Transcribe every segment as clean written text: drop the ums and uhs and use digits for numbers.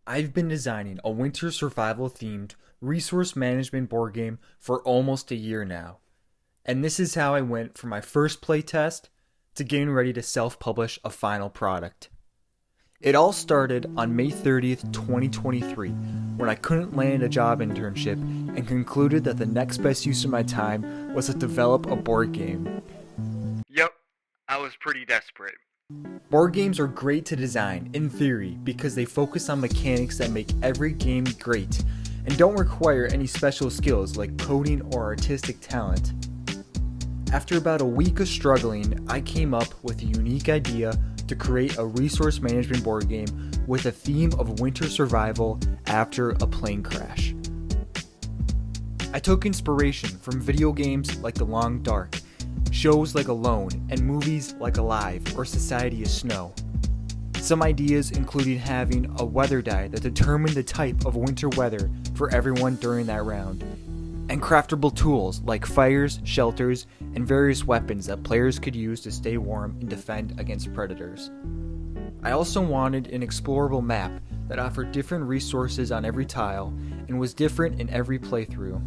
I've been designing a winter survival themed resource management board game for almost a year now. And this is how I went from my first playtest to getting ready to self-publish a final product. It all started on May 30th, 2023, when I couldn't land a job internship and concluded that the next best use of my time was to develop a board game. Yep, I was pretty desperate. Board games are great to design, in theory, because they focus on mechanics that make every game great, and don't require any special skills like coding or artistic talent. After about a week of struggling, I came up with a unique idea to create a resource management board game with a theme of winter survival after a plane crash. I took inspiration from video games like The Long Dark, shows like Alone, and movies like Alive or Society of Snow. Some ideas including having a weather die that determined the type of winter weather for everyone during that round, and craftable tools like fires, shelters, and various weapons that players could use to stay warm and defend against predators. I also wanted an explorable map that offered different resources on every tile and was different in every playthrough.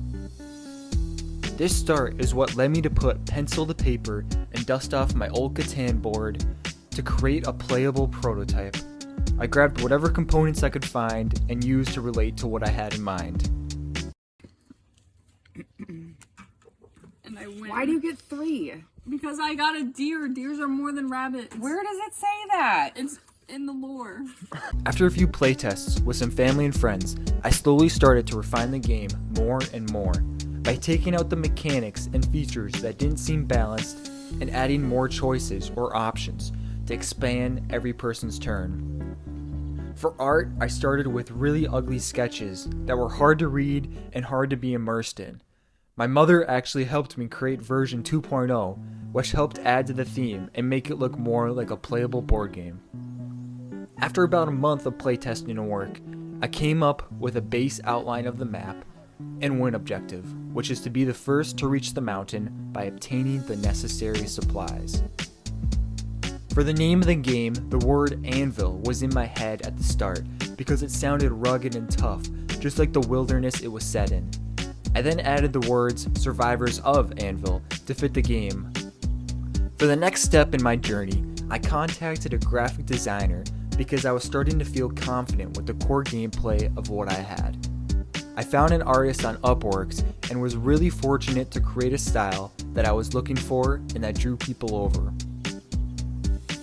This start is what led me to put pencil to paper and dust off my old Catan board to create a playable prototype. I grabbed whatever components I could find and used to relate to what I had in mind. And I win. Why do you get 3? Because I got a deer. Deers are more than rabbits. Where does it say that? It's in the lore. After a few playtests with some family and friends, I slowly started to refine the game more and more by taking out the mechanics and features that didn't seem balanced and adding more choices or options to expand every person's turn. For art, I started with really ugly sketches that were hard to read and hard to be immersed in. My mother actually helped me create version 2.0, which helped add to the theme and make it look more like a playable board game. After about a month of playtesting and work, I came up with a base outline of the map and one objective, which is to be the first to reach the mountain by obtaining the necessary supplies. For the name of the game, the word Anvil was in my head at the start because it sounded rugged and tough, just like the wilderness it was set in. I then added the words Survivors of Anvil to fit the game. For the next step in my journey, I contacted a graphic designer because I was starting to feel confident with the core gameplay of what I had. I found an artist on Upworks and was really fortunate to create a style that I was looking for and that drew people over.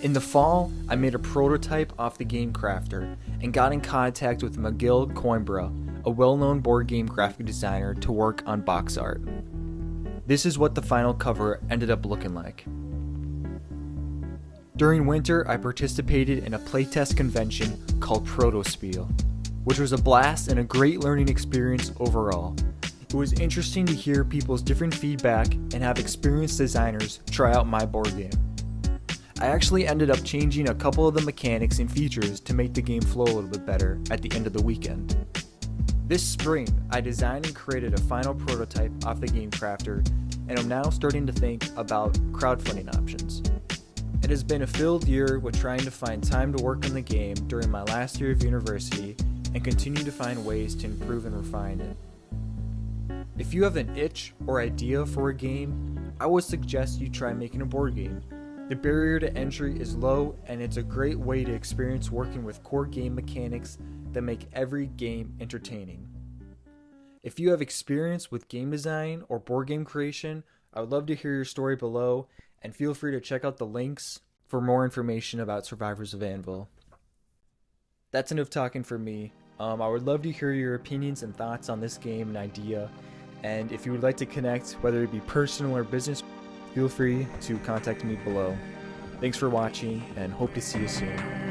In the fall, I made a prototype off the Game Crafter and got in contact with McGill Coimbra, a well-known board game graphic designer, to work on box art. This is what the final cover ended up looking like. During winter, I participated in a playtest convention called Protospiel, which was a blast and a great learning experience overall. It was interesting to hear people's different feedback and have experienced designers try out my board game. I actually ended up changing a couple of the mechanics and features to make the game flow a little bit better at the end of the weekend. This spring, I designed and created a final prototype off the Game Crafter, and I'm now starting to think about crowdfunding options. It has been a filled year with trying to find time to work on the game during my last year of university and continue to find ways to improve and refine it. If you have an itch or idea for a game, I would suggest you try making a board game. The barrier to entry is low, and it's a great way to experience working with core game mechanics that make every game entertaining. If you have experience with game design or board game creation, I would love to hear your story below, and feel free to check out the links for more information about Survivors of Anvil. That's enough talking for me. I would love to hear your opinions and thoughts on this game and idea, and if you would like to connect, whether it be personal or business, feel free to contact me below. Thanks for watching, and hope to see you soon.